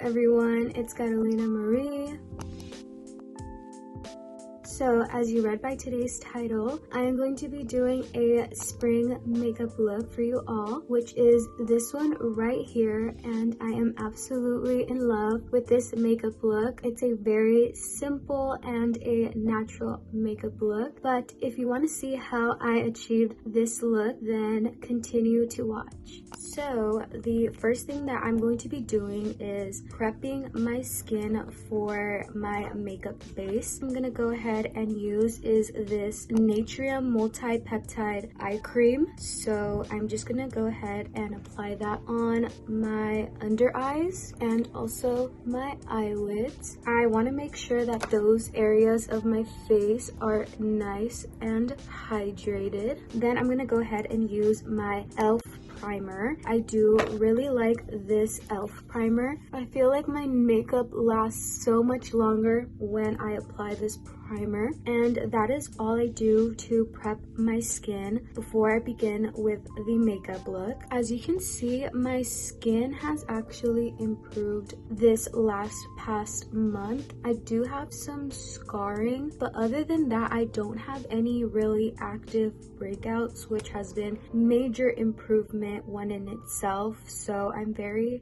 everyone, it's Carrolinamarrie. So as you read by today's title, I am going to be doing a spring makeup look for you all, which is this one right here, and I am absolutely in love with this makeup look. It's a very simple and a natural makeup look, but if you want to see how I achieved this look, then continue to watch. So the first thing that I'm going to be doing is prepping my skin for my makeup base. I'm gonna go ahead and use is this Natrium multi-peptide eye cream. So I'm just gonna go ahead and apply that on my under eyes and also my eyelids. I want to make sure that those areas of my face are nice and hydrated. Then I'm gonna go ahead and use my e.l.f. primer. I do really like this e.l.f. primer. I feel like my makeup lasts so much longer when I apply this primer, and that is all I do to prep my skin before I begin with the makeup look. As you can see, my skin has actually improved this past month. I do have some scarring, but other than that, I don't have any really active breakouts, which has been major improvement one in itself. So I'm very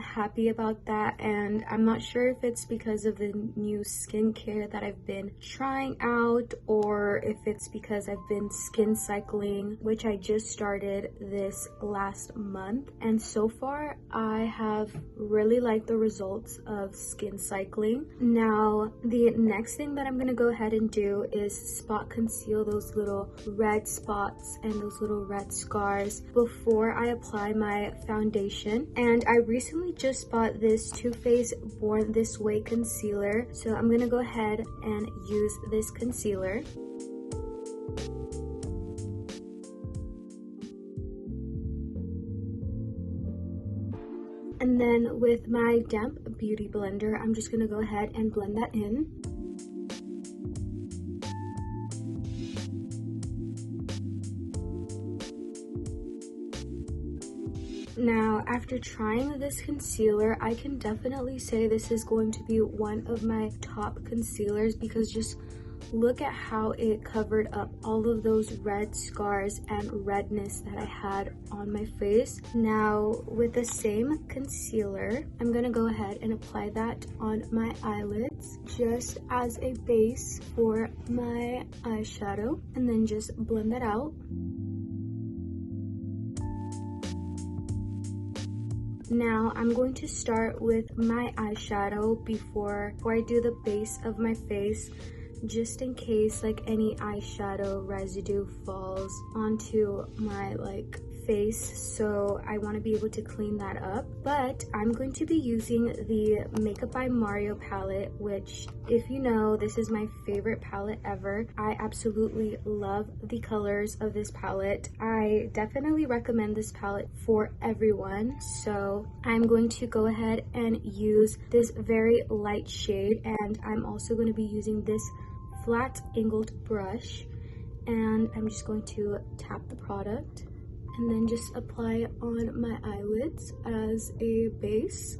happy about that, and I'm not sure if it's because of the new skincare that I've been trying out or if it's because I've been skin cycling, which I just started this last month, and so far I have really liked the results of skin cycling. Now the next thing that I'm gonna go ahead and do is spot conceal those little red spots and those little red scars before I apply my foundation. And I recently just bought this Too Faced Born This Way concealer, so I'm gonna go ahead and use this concealer. And then with my damp beauty blender, I'm just gonna go ahead and blend that in. Now, after trying this concealer, I can definitely say this is going to be one of my top concealers, because just look at how it covered up all of those red scars and redness that I had on my face. Now, with the same concealer, I'm gonna go ahead and apply that on my eyelids just as a base for my eyeshadow, and then just blend that out. Now I'm going to start with my eyeshadow before I do the base of my face, just in case like any eyeshadow residue falls onto my face, so I want to be able to clean that up. But I'm going to be using the Makeup by Mario palette, which, if you know, this is my favorite palette ever. I absolutely love the colors of this palette. I definitely recommend this palette for everyone. So I'm going to go ahead and use this very light shade, and I'm also going to be using this flat angled brush, and I'm just going to tap the product and then just apply it on my eyelids as a base.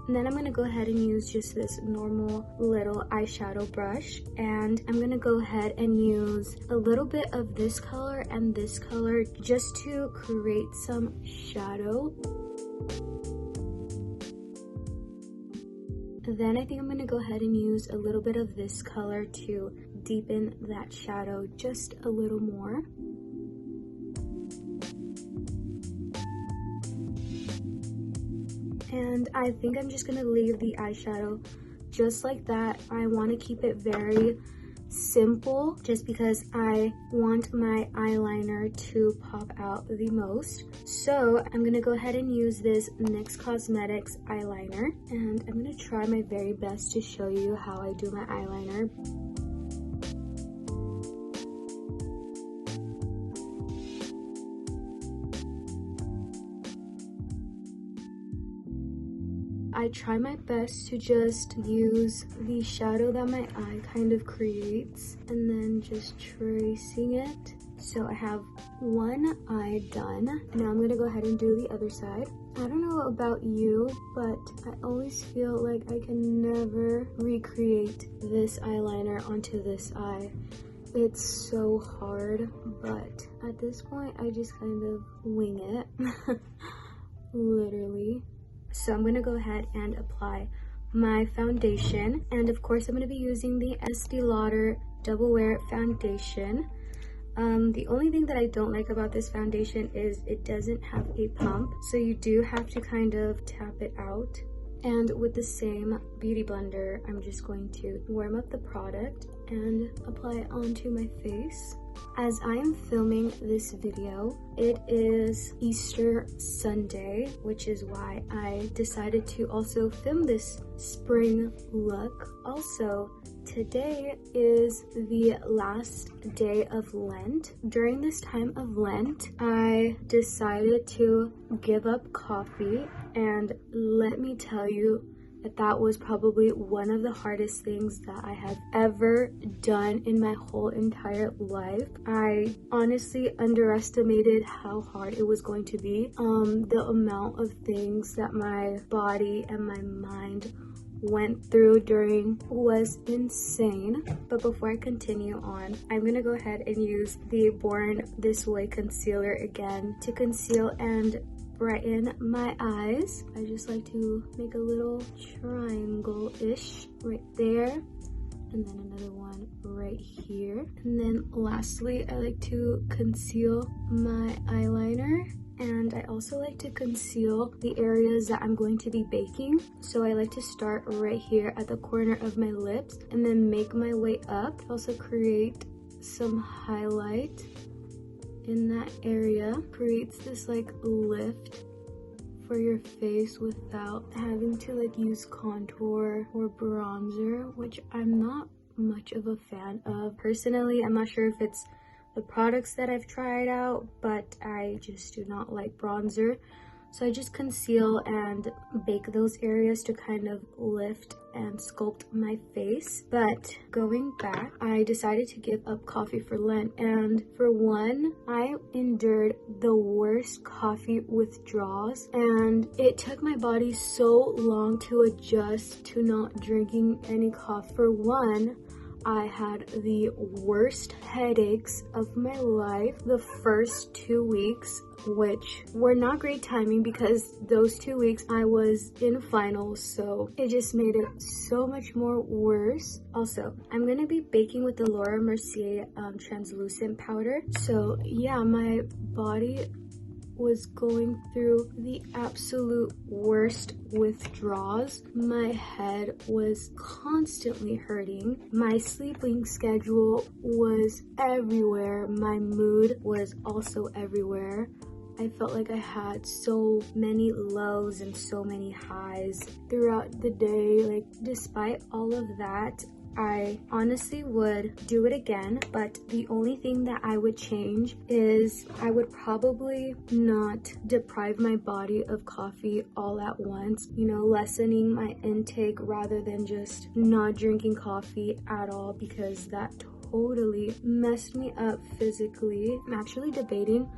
And then I'm going to go ahead and use just this normal little eyeshadow brush, and I'm going to go ahead and use a little bit of this color and this color just to create some shadow. Then I think I'm going to go ahead and use a little bit of this color to deepen that shadow just a little more. And I think I'm just going to leave the eyeshadow just like that. I want to keep it very simple just because I want my eyeliner to pop out the most. So I'm gonna go ahead and use this NYX Cosmetics eyeliner, and I'm gonna try my very best to show you how I do my eyeliner. I try my best to just use the shadow that my eye kind of creates and then just tracing it So I have one eye done. Now I'm gonna go ahead and do the other side. I don't know about you, but I always feel like I can never recreate this eyeliner onto this eye. It's so hard, but at this point, I just kind of wing it, literally. So I'm gonna go ahead and apply my foundation. And of course, I'm gonna be using the Estee Lauder Double Wear Foundation. The only thing that I don't like about this foundation is it doesn't have a pump, so you do have to kind of tap it out. And with the same beauty blender, I'm just going to warm up the product and apply it onto my face. As I am filming this video, it is Easter Sunday, which is why I decided to also film this spring look. Also, today is the last day of Lent. During this time of Lent, I decided to give up coffee, and let me tell you that was probably one of the hardest things that I have ever done in my whole entire life. I honestly underestimated how hard it was going to be. The amount of things that my body and my mind went through during was insane. But before I continue on, I'm gonna go ahead and use the Born This Way concealer again to conceal and brighten my eyes. I just like to make a little triangle-ish right there, and then another one right here. And then lastly, I like to conceal my eyeliner, and I also like to conceal the areas that I'm going to be baking. So I like to start right here at the corner of my lips and then make my way up. Also create some highlight in that area. Creates this like lift for your face without having to like use contour or bronzer, which I'm not much of a fan of. Personally, I'm not sure if it's the products that I've tried out, but I just do not like bronzer. So I just conceal and bake those areas to kind of lift and sculpt my face. But going back, I decided to give up coffee for Lent. And for one, I endured the worst coffee withdrawals. And it took my body so long to adjust to not drinking any coffee. For one, I had the worst headaches of my life the first 2 weeks, which were not great timing because those 2 weeks I was in finals, so it just made it so much more worse. Also, I'm gonna be baking with the Mercier translucent powder. So yeah, my body was going through the absolute worst withdrawals. My head was constantly hurting. My sleeping schedule was everywhere. My mood was also everywhere. I felt like I had so many lows and so many highs throughout the day. Like, despite all of that, I honestly would do it again, but the only thing that I would change is I would probably not deprive my body of coffee all at once, you know, lessening my intake rather than just not drinking coffee at all, because that totally messed me up physically. I'm actually debating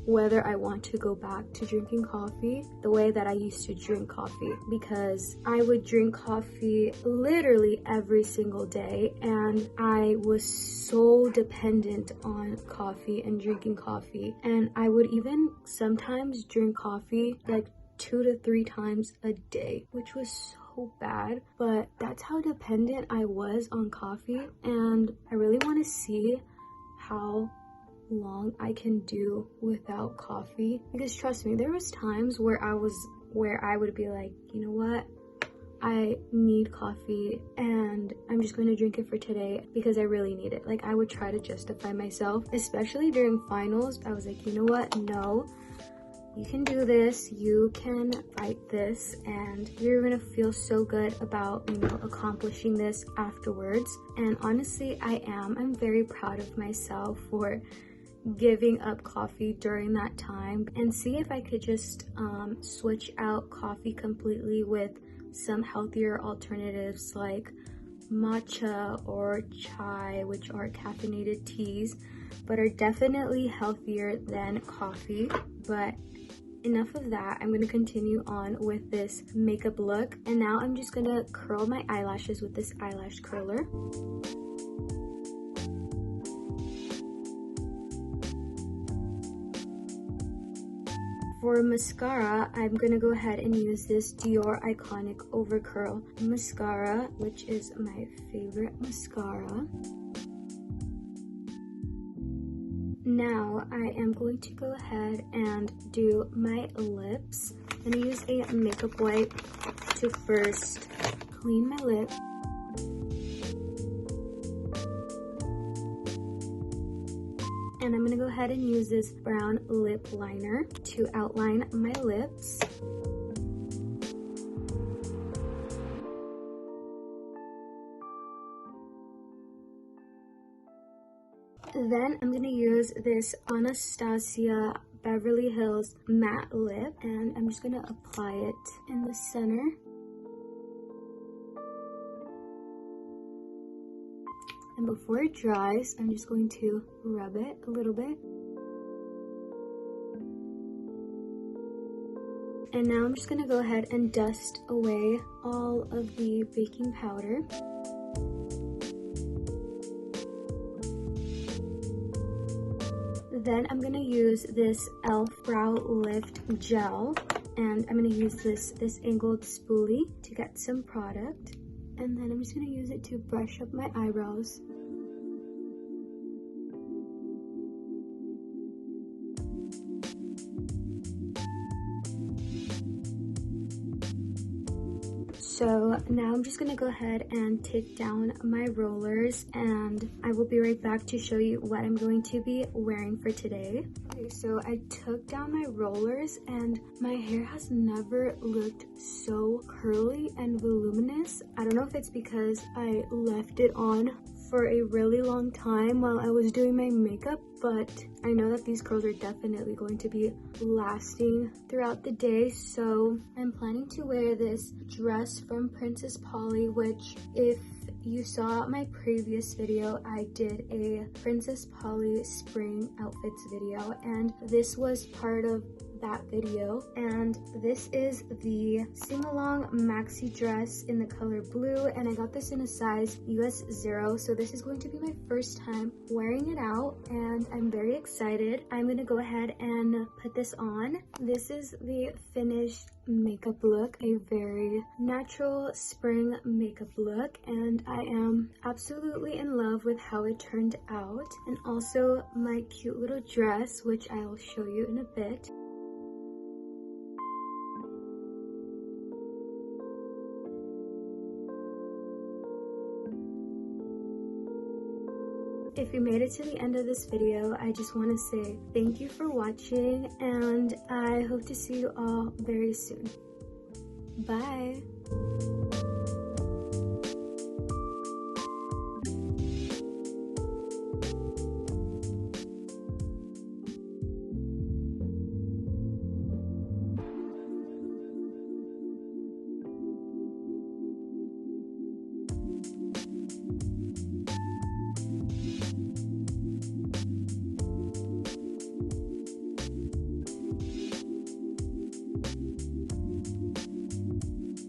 whether I want to go back to drinking coffee the way that I used to drink coffee, because I would drink coffee literally every single day, and I was so dependent on coffee and drinking coffee. And I would even sometimes drink coffee like 2 to 3 times a day, which was so bad, but that's how dependent I was on coffee. And I really want to see how long I can do without coffee, because trust me, there was times where I would be like, you know what, I need coffee and I'm just going to drink it for today because I really need it. Like, I would try to justify myself, especially during finals. I was like, you know what, no, you can do this, you can fight this, and you're gonna feel so good about, you know, accomplishing this afterwards. And honestly, I'm very proud of myself for giving up coffee during that time, and see if I could just switch out coffee completely with some healthier alternatives like matcha or chai, which are caffeinated teas. but are definitely healthier than coffee. But enough of that. I'm going to continue on with this makeup look, and now I'm just going to curl my eyelashes with this eyelash curler. For mascara, I'm going to go ahead and use this Dior Iconic Overcurl mascara, which is my favorite mascara. Now I am going to go ahead and do my lips. I'm going to use a makeup wipe to first clean my lip. And I'm going to go ahead and use this brown lip liner to outline my lips. Then I'm going to use this Anastasia Beverly Hills matte lip, and I'm just going to apply it in the center. And before it dries, I'm just going to rub it a little bit. And now I'm just going to go ahead and dust away all of the baking powder. Then I'm going to use this e.l.f. Brow Lift Gel, and I'm going to use this angled spoolie to get some product. And then I'm just going to use it to brush up my eyebrows. So now I'm just going to go ahead and take down my rollers, and I will be right back to show you what I'm going to be wearing for today. Okay, so I took down my rollers, and my hair has never looked so curly and voluminous. I don't know if it's because I left it on for a really long time while I was doing my makeup, but I know that these curls are definitely going to be lasting throughout the day. So I'm planning to wear this dress from Princess Polly, which, if you saw my previous video, I did a Princess Polly spring outfits video, and this was part of that video. And this is the sing-along maxi dress in the color blue, and I got this in a size US 0, so this is going to be my first time wearing it out, and I'm very excited. I'm going to go ahead and put this on. This is the finished makeup look, a very natural spring makeup look, and I am absolutely in love with how it turned out, and also my cute little dress, which I will show you in a bit. If you made it to the end of this video, I just want to say thank you for watching, and I hope to see you all very soon. Bye!